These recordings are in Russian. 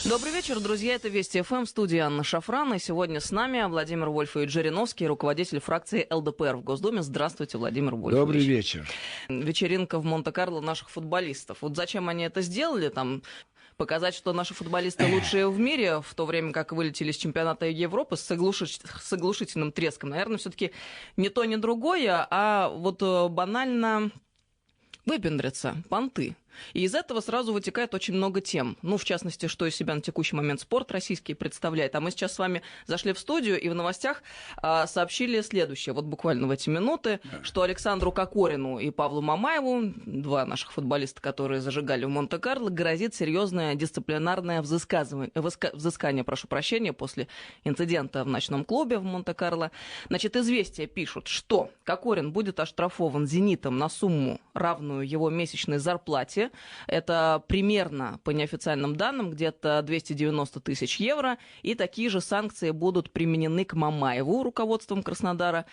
Добрый вечер, друзья. Это Вести ФМ, в студии Анна Шафран. И сегодня с нами Владимир Вольфович Жириновский, руководитель фракции ЛДПР в Госдуме. Здравствуйте, Владимир Вольфович. Добрый вечер. Вечеринка в Монте-Карло наших футболистов. Вот зачем они это сделали? Там показать, что наши футболисты лучшие в мире, в то время как вылетели с чемпионата Европы с оглушительным треском. Наверное, все-таки не то, ни другое, а вот банально выпендриться, понты. И из этого сразу вытекает очень много тем. Ну, в частности, что из себя на текущий момент спорт российский представляет. А мы сейчас с вами зашли в студию и в новостях сообщили следующее. Вот буквально в эти минуты, что Александру Кокорину и Павлу Мамаеву, два наших футболиста, которые зажигали в Монте-Карло, грозит серьезное дисциплинарное взыскание, прошу прощения, после инцидента в ночном клубе в Монте-Карло. Значит, «Известия» пишут, что Кокорин будет оштрафован «Зенитом» на сумму, равную его месячной зарплате. Это примерно, по неофициальным данным, где-то 290 тысяч евро. И такие же санкции будут применены к Мамаеву руководством Краснодара.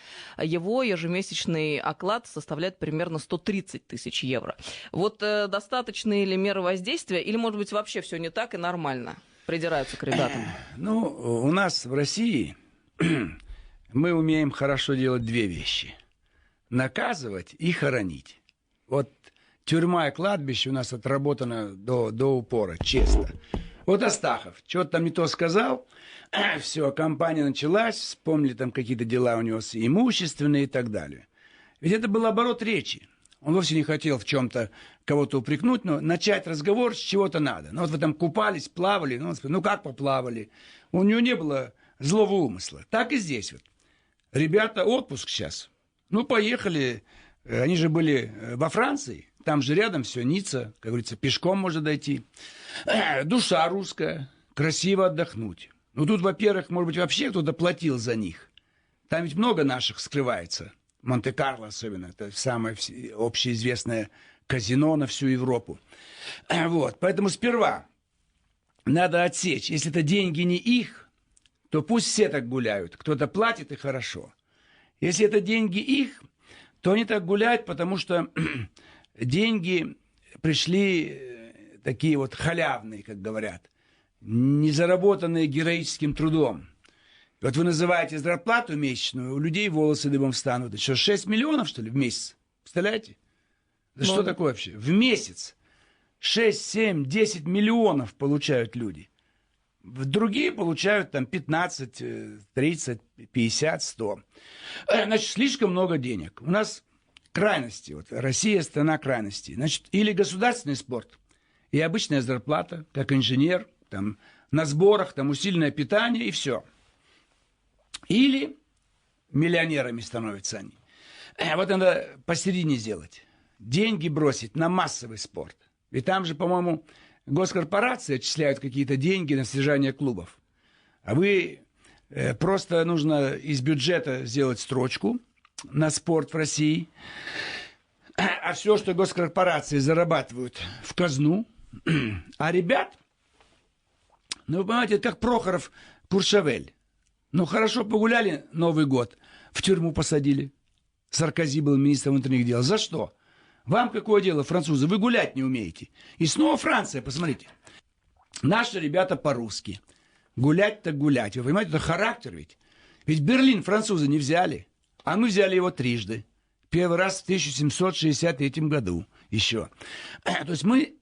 Его ежемесячный оклад составляет примерно 130 тысяч евро. Вот достаточные ли меры воздействия? Или, может быть, вообще все не так и нормально? Придираются к ребятам. Ну, у нас в России мы умеем хорошо делать две вещи. Наказывать и хоронить. Вот тюрьма и кладбище у нас отработано до упора, честно. Вот Астахов, что-то там не то сказал, все, кампания началась, вспомнили там какие-то дела у него имущественные и так далее. Ведь это был оборот речи. Он вовсе не хотел в чем-то кого-то упрекнуть, но начать разговор с чего-то надо. Ну вот вы там купались, плавали, ну как поплавали? У него не было злого умысла. Так и здесь вот. Ребята, отпуск сейчас. Ну, поехали. Они же были во Франции. Там же рядом все, Ницца, как говорится, пешком можно дойти. Душа русская, красиво отдохнуть. Ну, тут, во-первых, может быть, вообще кто-то платил за них. Там ведь много наших скрывается. Монте-Карло особенно. Это самое общеизвестное казино на всю Европу. Вот. Поэтому сперва надо отсечь. Если это деньги не их, то пусть все так гуляют. Кто-то платит, и хорошо. Если это деньги их, то они так гуляют, потому что деньги пришли такие вот халявные, как говорят, не заработанные героическим трудом. Вот вы называете зарплату месячную, у людей волосы дыбом встанут. Это что, 6 миллионов, что ли, в месяц? Представляете? Да что такое вообще? В месяц 6, 7, 10 миллионов получают люди. Другие получают там 15, 30, 50, 100. Значит, слишком много денег. У нас крайности. Вот Россия страна крайностей. Значит, или государственный спорт, и обычная зарплата, как инженер, там, на сборах, там, усиленное питание, и все. Или миллионерами становятся они. Вот надо посередине сделать. Деньги бросить на массовый спорт. И там же, по-моему, госкорпорации отчисляют какие-то деньги на содержание клубов. А вы просто нужно из бюджета сделать строчку на спорт в России. А все, что госкорпорации зарабатывают, в казну. А ребят, ну, вы понимаете, это как Прохоров, Куршавель. Ну, хорошо погуляли Новый год, в тюрьму посадили. Саркози был министром внутренних дел. За что? Вам какое дело, французы? Вы гулять не умеете. И снова Франция, посмотрите. Наши ребята по-русски. Гулять так гулять. Вы понимаете, это характер ведь. Ведь Берлин французы не взяли. А мы взяли его трижды. Первый раз в 1763 году еще. То есть мы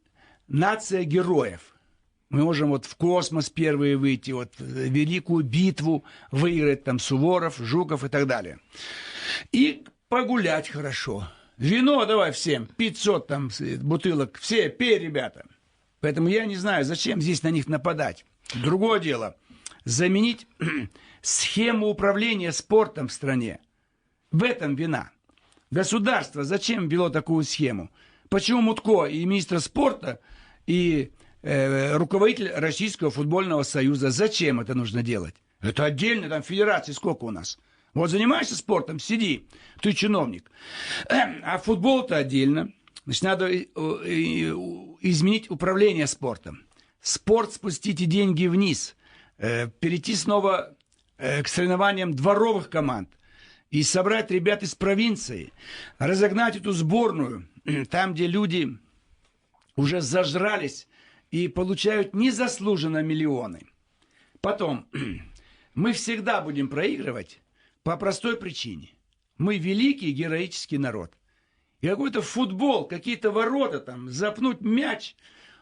нация героев. Мы можем вот в космос первые выйти, вот великую битву выиграть, там Суворов, Жуков и так далее. И погулять хорошо. Вино давай всем, 500 там бутылок, все, пей, ребята. Поэтому я не знаю, зачем здесь на них нападать. Другое дело, заменить схему управления спортом в стране. В этом вина. Государство зачем ввело такую схему? Почему Мутко и министр спорта, и руководитель Российского футбольного союза, зачем это нужно делать? Это отдельно, там федерации сколько у нас? Вот занимаешься спортом, сиди, ты чиновник. А футбол-то отдельно. Значит, надо изменить управление спортом. Спорт спустите деньги вниз. Перейти снова к соревнованиям дворовых команд. И собрать ребят из провинции. Разогнать эту сборную. Там, где люди уже зажрались и получают незаслуженно миллионы. Потом, мы всегда будем проигрывать по простой причине. Мы великий героический народ. И какой-то футбол, какие-то ворота, там, запнуть мяч.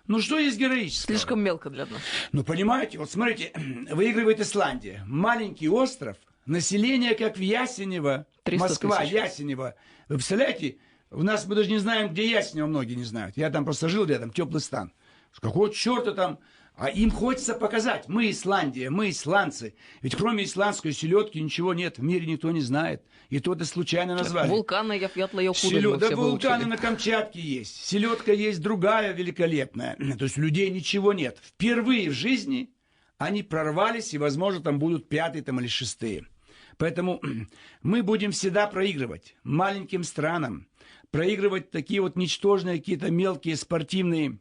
Ну, что есть героического? Слишком мелко для нас. Ну, понимаете, вот смотрите, выигрывает Исландия. Маленький остров, население, как в Ясенево, Москва, тысяч. Ясенево. Вы представляете, у нас мы даже не знаем, где Ясенево, многие не знают. Я там просто жил рядом, теплый стан. Какого черта там? А им хочется показать, мы Исландия, мы исландцы. Ведь кроме исландской селедки ничего нет, в мире никто не знает. И то это случайно назвали. Вулканы, я худо. Да, вулканы на Камчатке есть. Селедка есть другая великолепная. То есть у людей ничего нет. Впервые в жизни они прорвались, и, возможно, там будут пятые там, или шестые. Поэтому мы будем всегда проигрывать маленьким странам, проигрывать такие вот ничтожные какие-то мелкие спортивные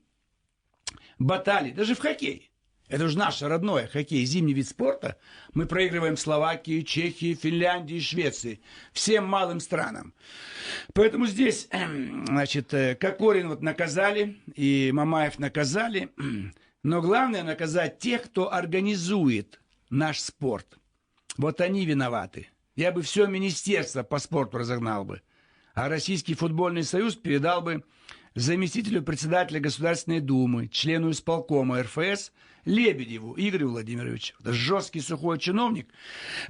баталии, даже в хоккее. Это же наше родное хоккей, зимний вид спорта. Мы проигрываем Словакии, Чехии, Финляндии, Швеции. Всем малым странам. Поэтому здесь, значит, Кокорин вот наказали, и Мамаев наказали. Но главное наказать тех, кто организует наш спорт. Вот они виноваты. Я бы все министерство по спорту разогнал бы. А Российский футбольный союз передал бы заместителю председателя Государственной Думы, члену исполкома РФС Лебедеву Игорю Владимировичу. Это жесткий сухой чиновник.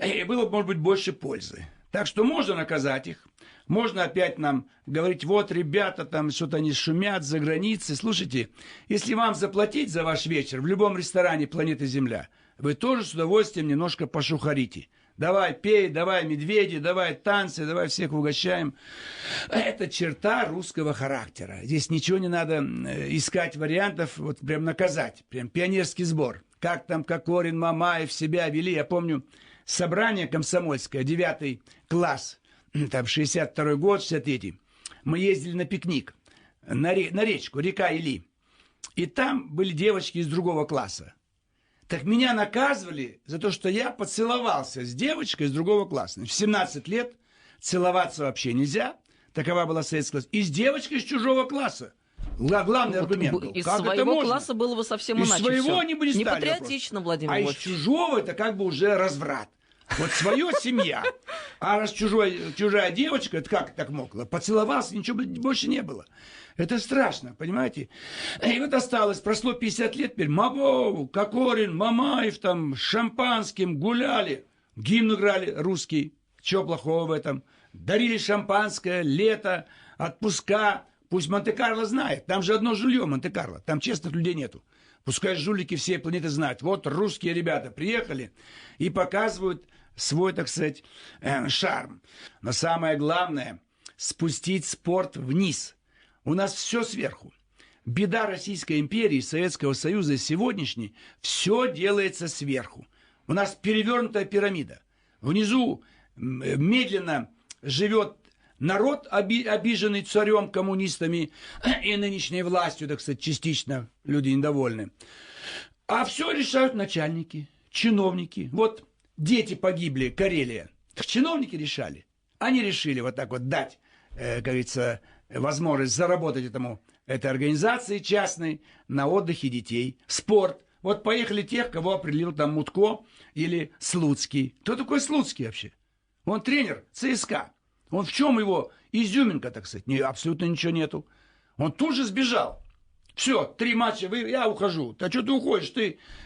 И было бы, может быть, больше пользы. Так что можно наказать их. Можно опять нам говорить, вот, ребята, там что-то они шумят за границей. Слушайте, если вам заплатить за ваш вечер в любом ресторане планеты Земля, вы тоже с удовольствием немножко пошухарите. Давай пей, давай медведи, давай танцы, давай всех угощаем. Это черта русского характера. Здесь ничего не надо искать вариантов, вот прям наказать. Прям пионерский сбор. Как там Кокорин, Мамаев себя вели. Я помню собрание комсомольское, 9 класс, там 62-й год, 63-й. Мы ездили на пикник на речку, река Или. И там были девочки из другого класса. Так меня наказывали за то, что я поцеловался с девочкой из другого класса. В 17 лет целоваться вообще нельзя. Такова была советская класс. И с девочкой из чужого класса. Главный аргумент был. Из как своего класса было бы совсем из иначе. Из своего всё. они бы не стали. Непатриотично, Владимир А Владимирович. из чужого это как бы уже разврат. Вот свое семья. А раз чужая девочка, это как так могло? Поцеловался, ничего больше не было. Это страшно, понимаете? И вот осталось, прошло 50 лет, теперь Мабоу, Кокорин, Мамаев там с шампанским гуляли, гимн играли русский, чего плохого в этом? Дарили шампанское, лето, отпуска. Пусть Монте-Карло знает, там же одно жилье Монте-Карло, там честных людей нету. Пускай жулики всей планеты знают. Вот русские ребята приехали и показывают свой, так сказать, шарм. Но самое главное – спустить спорт вниз. У нас все сверху. Беда Российской империи, Советского Союза сегодняшней – все делается сверху. У нас перевернутая пирамида. Внизу медленно живет народ, обиженный царем, коммунистами и нынешней властью, так сказать, частично люди недовольны. А все решают начальники, чиновники. Вот дети погибли, Карелия. Так чиновники решали. Они решили вот так вот дать, как говорится, возможность заработать этой организации частной на отдыхе детей. Спорт. Вот поехали тех, кого определил там Мутко или Слуцкий. Кто такой Слуцкий вообще? Он тренер ЦСКА. Он в чем его изюминка, так сказать? Абсолютно ничего нету. Он тут же сбежал. Все, 3 матча, я ухожу. А что ты уходишь?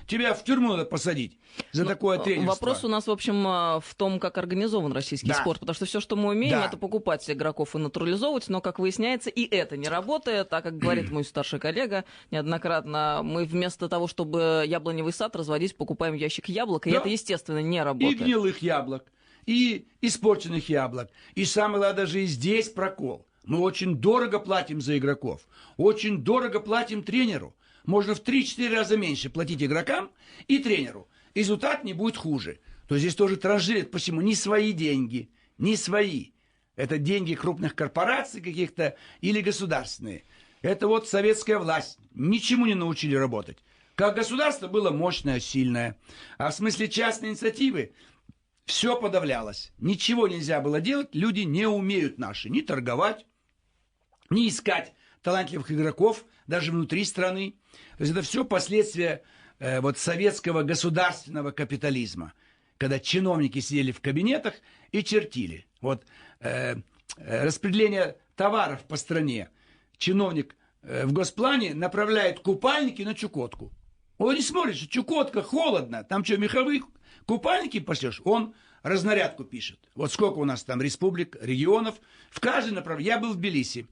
Тебя в тюрьму надо посадить за такое тренерство. Вопрос у нас, в общем, в том, как организован российский спорт. Потому что все, что мы умеем, это покупать игроков и натурализовывать. Но, как выясняется, и это не работает. Так как говорит мой старший коллега неоднократно, мы вместо того, чтобы яблоневый сад разводить, покупаем ящик яблок. И это, естественно, не работает. И гнилых яблок, и испорченных яблок. И самое главное, даже и здесь прокол. Мы очень дорого платим за игроков, очень дорого платим тренеру. Можно в 3-4 раза меньше платить игрокам и тренеру. Результат не будет хуже. То здесь тоже транжирят. Почему? Не свои деньги, не свои. Это деньги крупных корпораций каких-то или государственные. Это вот советская власть. Ничему не научили работать. Как государство было мощное, сильное. А в смысле частной инициативы все подавлялось. Ничего нельзя было делать. Люди не умеют наши ни торговать, не искать талантливых игроков, даже внутри страны. То есть это все последствия вот советского государственного капитализма, когда чиновники сидели в кабинетах и чертили. Вот распределение товаров по стране. Чиновник в госплане направляет купальники на Чукотку. Он не смотрит, что Чукотка холодно, там что, меховые купальники пошлешь? Он разнарядку пишет. Вот сколько у нас там республик, регионов. В каждой направлении. Я был в Тбилиси.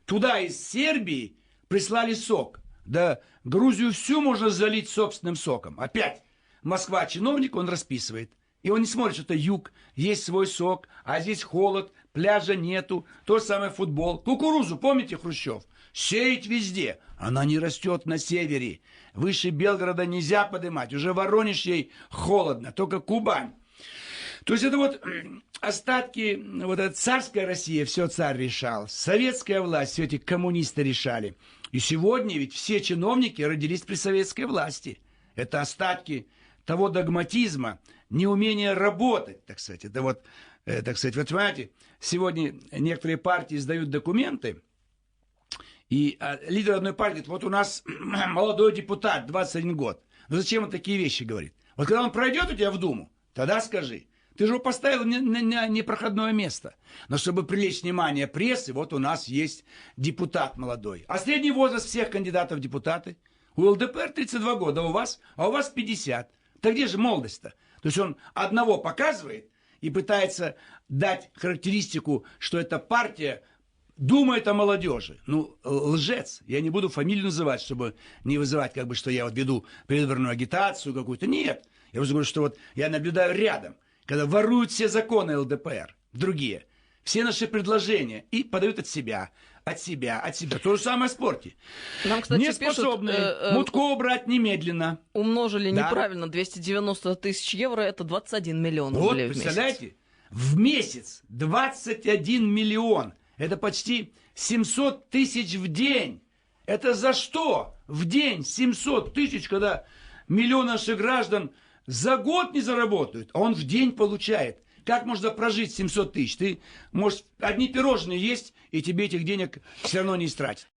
Туда из Сербии прислали сок. Да Грузию всю можно залить собственным соком. Опять Москва чиновник, он расписывает. И он не смотрит, что это юг, есть свой сок, а здесь холод, пляжа нету. То же самое футбол. Кукурузу, помните, Хрущев? Сеять везде. Она не растет на севере. Выше Белгорода нельзя поднимать. Уже Воронеж ей холодно, только Кубань. То есть это вот остатки, вот эта царская Россия, все царь решал. Советская власть, все эти коммунисты решали. И сегодня ведь все чиновники родились при советской власти. Это остатки того догматизма, неумения работать, так сказать. Это вот, так сказать, вот понимаете, сегодня некоторые партии сдают документы, и лидер одной партии говорит, вот у нас молодой депутат, 21 год. Ну зачем он такие вещи говорит? Вот когда он пройдет у тебя в Думу, тогда скажи. Ты же его поставил на непроходное место. Но чтобы привлечь внимание прессы, вот у нас есть депутат молодой. А средний возраст всех кандидатов в депутаты? У ЛДПР 32 года, а у вас 50. Так где же молодость-то? То есть он одного показывает и пытается дать характеристику, что эта партия думает о молодежи. Ну, лжец. Я не буду фамилию называть, чтобы не вызывать, как бы, что я вот веду предвыборную агитацию какую-то. Нет. Я просто говорю, что вот я наблюдаю рядом, когда воруют все законы ЛДПР, другие, все наши предложения и подают от себя. То же самое в спорте. Нам, кстати, не способны Мутко убрать немедленно. Умножили неправильно. 290 тысяч евро, это 21 миллион рублей в месяц. Представляете? В месяц 21 миллион. Это почти 700 тысяч в день. Это за что? В день 700 тысяч, когда миллион наших граждан за год не заработают, а он в день получает. Как можно прожить 700 тысяч? Ты можешь одни пирожные есть, и тебе этих денег все равно не истратить.